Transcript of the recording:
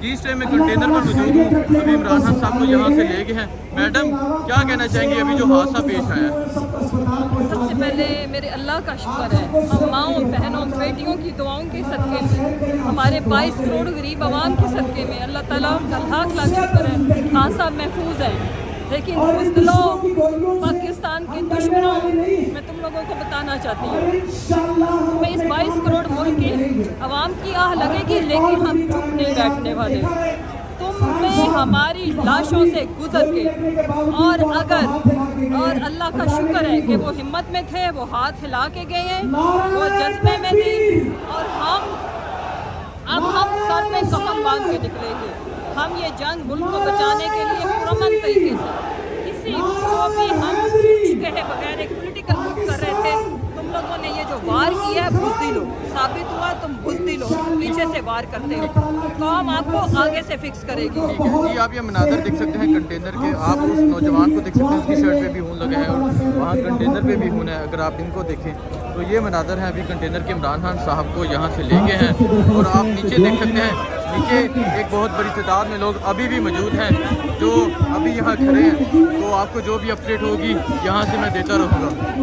जी इस टाइम मैं कंटेनर पर मौजूद हूँ। अभी इमरान खान साहब को यहाँ से ले गए हैं। मैडम क्या कहना चाहेंगे अभी जो हादसा पेश आया है? सबसे पहले मेरे अल्लाह का शुक्र है, हम माँओं बहनों बेटियों की दुआओं के सदक़े में, हमारे 22 करोड़ गरीब आवाम के सदक़े में अल्लाह ताला का लाख लाख शुक्र है खान साहब महफूज हैं। लेकिन बुज़दिलों पाकिस्तान के दुश्मनों, मैं तुम लोगों को बताना चाहती हूँ, मैं इस 22 करोड़ मुल्क के आवाम की आह लगेगी, लेकिन हम चुप नहीं बैठने वाले। तुमने हमारी लाशों से गुजर के और अल्लाह का शुक्र है कि वो हिम्मत में थे, वो हाथ हिला के गए हैं, वो जज्बे में थे, और अब हम सर में कफन बांध के निकलेंगे। हम ये जंग मुल्क को बचाने के लिए पुरअमन तरीके से, किसी को भी हम कुछ कहे बगैर एक पॉलिटिकल मूव कर रहे थे। तुम लोगों ने ये जो वार किया है बुज़दिल हो, साबित हुआ तुम बुज़दिल हो, पीछे से वार करते हो। कौम आपको आगे से फिक्स करेगी। ठीक है जी, आप ये मनाज़र देख सकते हैं कंटेनर के। आप उस नौजवान को देख सकते हैं, उसकी शर्ट पे भी खून लगा है और वहाँ कंटेनर पे भी खून है। अगर आप इनको देखें तो ये मनाज़र है अभी कंटेनर के। इमरान खान साहब को यहाँ से ले गए हैं और आप नीचे देख सकते हैं, नीचे एक बहुत बड़ी तादाद में लोग अभी भी मौजूद हैं जो अभी यहाँ खड़े हैं। तो आपको जो भी अपडेट होगी यहाँ से मैं देता रहूँगा।